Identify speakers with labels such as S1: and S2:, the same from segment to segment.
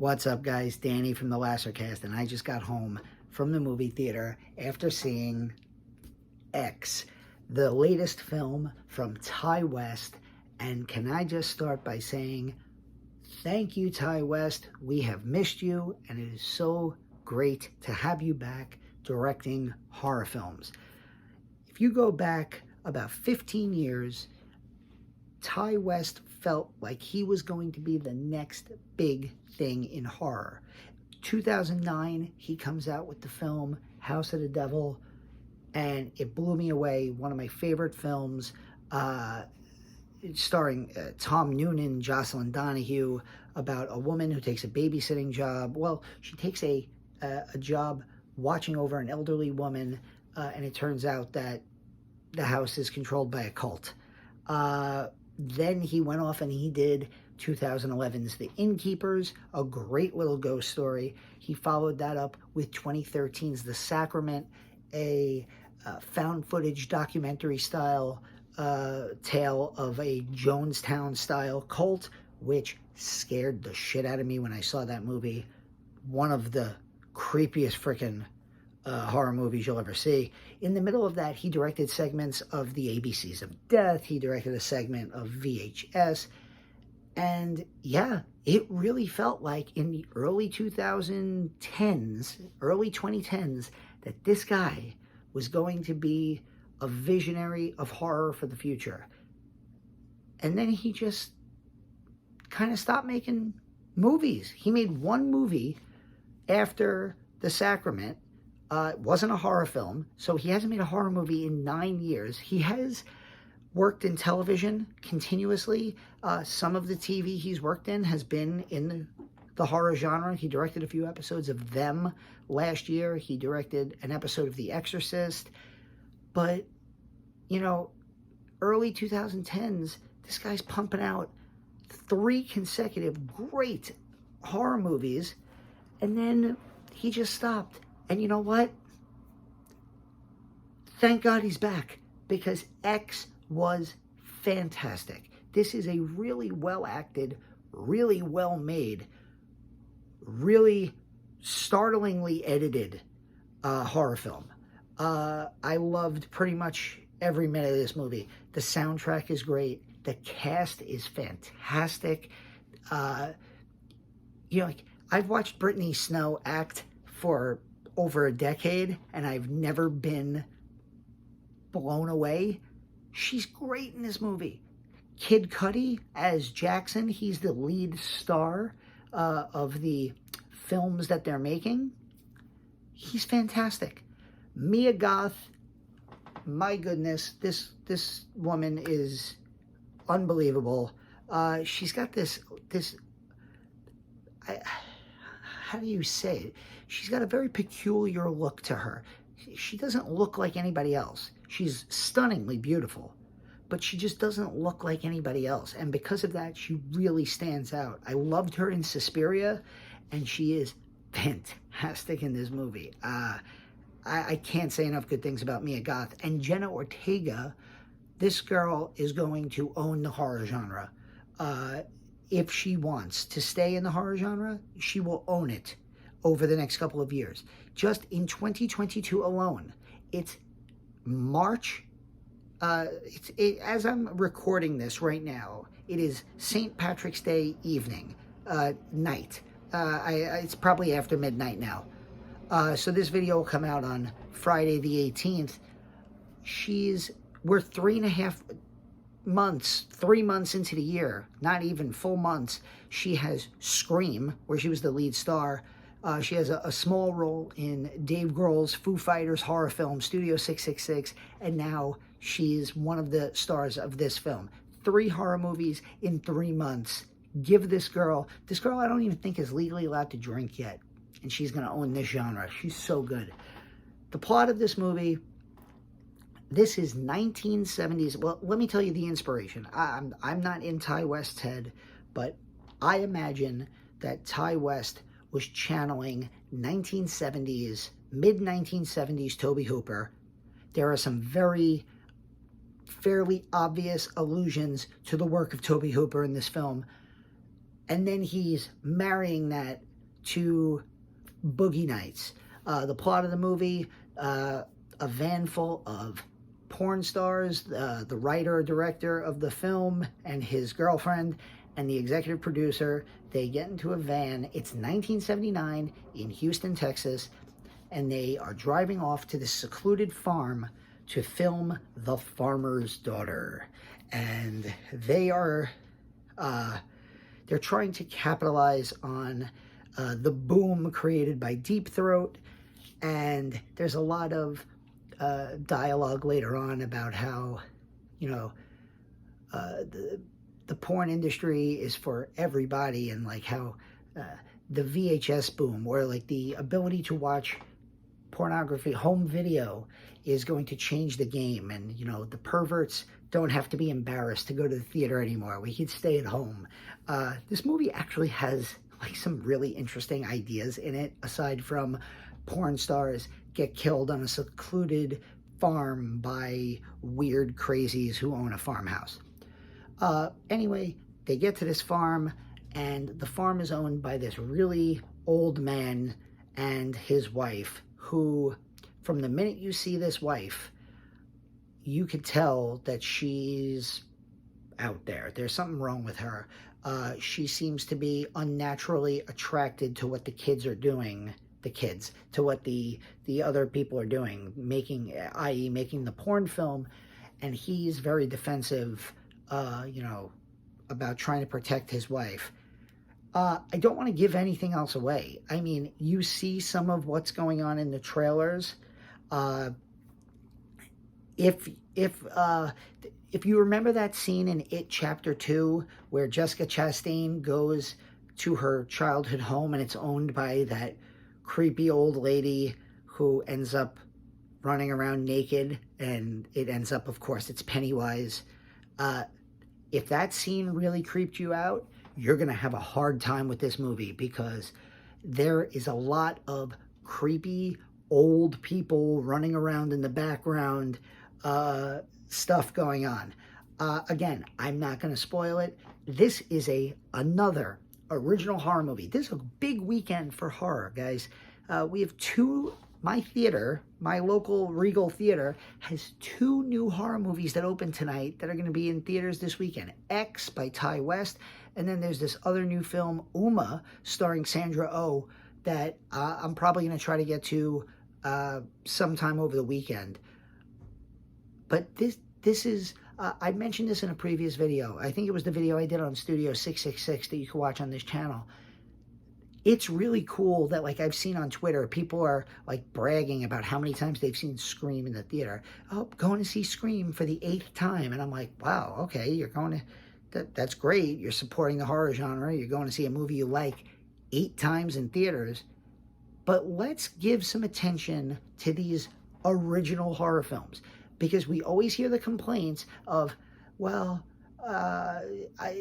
S1: What's up, guys? Danny from the Massacre, and I just got home from the movie theater after seeing X, the latest film from Ti West. And can I just start by saying thank you, Ti West. We have missed you, and it is so great to have you back directing horror films. If you go back about 15 years, Ti West felt like he was going to be the next big thing in horror. 2009, he comes out with the film House of the Devil, and it blew me away. One of my favorite films, starring Tom Noonan, Jocelyn Donahue, about a woman who takes a babysitting job. Well, she takes a job watching over an elderly woman, and it turns out that the house is controlled by a cult. Then he went off and he did 2011's The Innkeepers, a great little ghost story. He followed that up with 2013's The Sacrament, a found footage documentary style tale of a Jonestown style cult, which scared the shit out of me when I saw that movie. One of the creepiest freaking horror movies you'll ever see. In the middle of that, he directed segments of the ABCs of Death. He directed a segment of VHS. And yeah, it really felt like in the early 2010s, early 2010s, that this guy was going to be a visionary of horror for the future. And then he just kind of stopped making movies. He made one movie after The Sacrament. It wasn't a horror film, so he hasn't made a horror movie in 9 years. He has worked in television continuously. Some of the TV he's worked in has been in the horror genre. He directed a few episodes of Them last year. He directed an episode of The Exorcist. But, you know, early 2010s, this guy's pumping out 3 consecutive great horror movies, and then he just stopped. And you know what? Thank God he's back, because X was fantastic. This is a really well acted, really well made, really startlingly edited horror film. I loved pretty much every minute of this movie. The soundtrack is great. The cast is fantastic. Like, I've watched Brittany Snow act for over a decade, and I've never been blown away. She's great in this movie. Kid Cudi as Jackson, he's the lead star of the films that they're making. He's fantastic. Mia Goth, my goodness, this woman is unbelievable. She's got this how do you say it? She's got a very peculiar look to her. She doesn't look like anybody else. She's stunningly beautiful, but she just doesn't look like anybody else. And because of that, she really stands out. I loved her in Suspiria, and she is fantastic in this movie. I can't say enough good things about Mia Goth. And Jenna Ortega, this girl is going to own the horror genre. If she wants to stay in the horror genre, she will own it over the next couple of years. Just in 2022 alone, it's March. As I'm recording this right now, it is St. Patrick's Day evening, night. It's probably after midnight now. So this video will come out on Friday the 18th. We're 3 months into the year, not even full months. She has Scream, where she was the lead star. She has a small role in Dave Grohl's Foo Fighters horror film, Studio 666, and now she's one of the stars of this film. 3 horror movies in 3 months. Give this girl I don't even think is legally allowed to drink yet, and she's going to own this genre. She's so good. The plot of this movie, this is 1970s. Well, let me tell you the inspiration. I'm not in Ti West's head, but I imagine that Ti West was channeling 1970s, mid-1970s Tobe Hooper. There are some fairly obvious allusions to the work of Tobe Hooper in this film. And then he's marrying that to Boogie Nights. The plot of the movie, a van full of porn stars, the writer, director of the film, and his girlfriend, and the executive producer, they get into a van. It's 1979 in Houston, Texas, and they are driving off to this secluded farm to film The Farmer's Daughter. And they are, they're trying to capitalize on the boom created by Deep Throat, and there's a lot of dialogue later on about how, you know, the porn industry is for everybody, and like how the VHS boom, where like the ability to watch pornography, home video, is going to change the game, and you know, the perverts don't have to be embarrassed to go to the theater anymore. We can stay at home. This movie actually has like some really interesting ideas in it, aside from porn stars get killed on a secluded farm by weird crazies who own a farmhouse. Anyway, they get to this farm, and the farm is owned by this really old man and his wife, who, from the minute you see this wife, you could tell that she's out there. There's something wrong with her. She seems to be unnaturally attracted to what the kids are doing, to what the other people are doing, i.e. making the porn film, and he's very defensive, you know, about trying to protect his wife. I don't want to give anything else away. I mean, you see some of what's going on in the trailers. If you remember that scene in It Chapter 2 where Jessica Chastain goes to her childhood home and it's owned by that creepy old lady who ends up running around naked, and it ends up, of course, it's Pennywise. If that scene really creeped you out, you're going to have a hard time with this movie, because there is a lot of creepy old people running around in the background, stuff going on. Again, I'm not going to spoil it. This is another original horror movie. This is a big weekend for horror, guys. We have my theater, my local Regal Theater, has 2 new horror movies that open tonight that are going to be in theaters this weekend. X by Ty West, and then there's this other new film, Uma, starring Sandra Oh, that I'm probably going to try to get to sometime over the weekend. But this is, I mentioned this in a previous video. I think it was the video I did on Studio 666 that you can watch on this channel. It's really cool that, like, I've seen on Twitter, people are like bragging about how many times they've seen Scream in the theater. Oh, going to see Scream for the 8th time. And I'm like, wow, okay, you're going to, that's great. You're supporting the horror genre. You're going to see a movie you like 8 times in theaters. But let's give some attention to these original horror films, because we always hear the complaints of, well,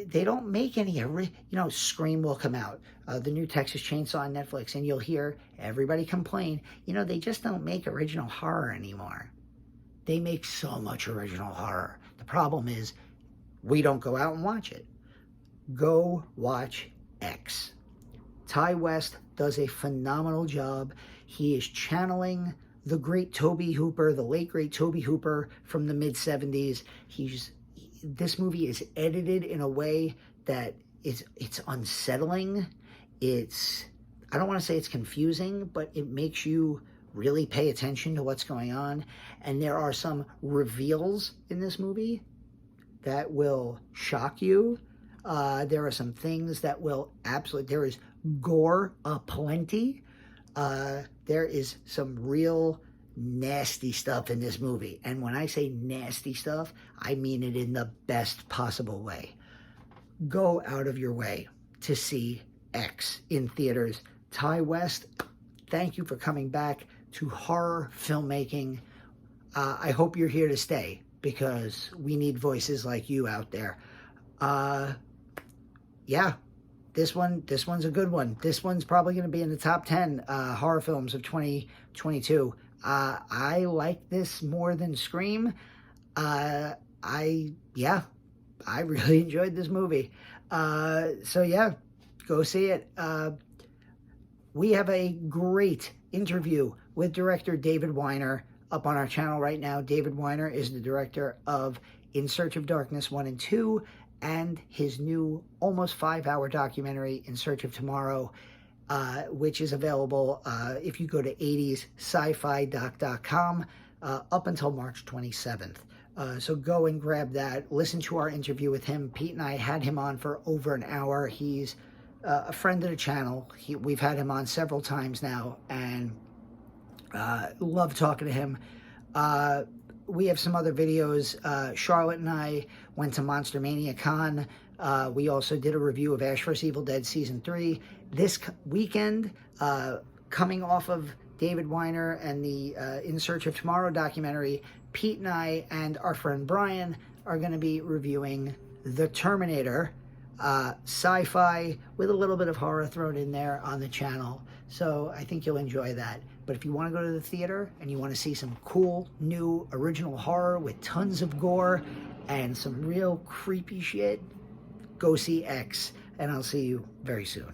S1: they don't make any, you know, Scream will come out, the new Texas Chainsaw on Netflix, and you'll hear everybody complain, you know, they just don't make original horror anymore. They make so much original horror. The problem is we don't go out and watch it. Go watch X. Ty West does a phenomenal job. He is channeling the great Tobe Hooper, the late great Tobe Hooper from the mid-70s. This movie is edited in a way that it's unsettling. I don't want to say it's confusing, but it makes you really pay attention to what's going on. And there are some reveals in this movie that will shock you. There are some things that will there is gore aplenty. There is some real nasty stuff in this movie. And when I say nasty stuff, I mean it in the best possible way. Go out of your way to see X in theaters. Ty West, thank you for coming back to horror filmmaking. I hope you're here to stay, because we need voices like you out there. Yeah, this one's a good one. This one's probably going to be in the top 10 horror films of 2022. I like this more than Scream. I really enjoyed this movie. So yeah, go see it. we have a great interview with director David Weiner up on our channel right now. David Weiner is the director of In Search of Darkness 1 and 2 and his new almost 5-hour documentary In Search of Tomorrow, which is available if you go to 80sci-fi.com up until March 27th. So go and grab that. Listen to our interview with him. Pete and I had him on for over an hour. He's a friend of the channel. We've had him on several times now, and love talking to him. We have some other videos. Charlotte and I went to Monster Mania Con. We also did a review of Ash vs. Evil Dead Season 3. This weekend, coming off of David Weiner and the In Search of Tomorrow documentary, Pete and I and our friend Brian are going to be reviewing The Terminator, sci-fi with a little bit of horror thrown in there on the channel. So I think you'll enjoy that. But if you want to go to the theater and you want to see some cool, new, original horror with tons of gore and some real creepy shit, go see X, and I'll see you very soon.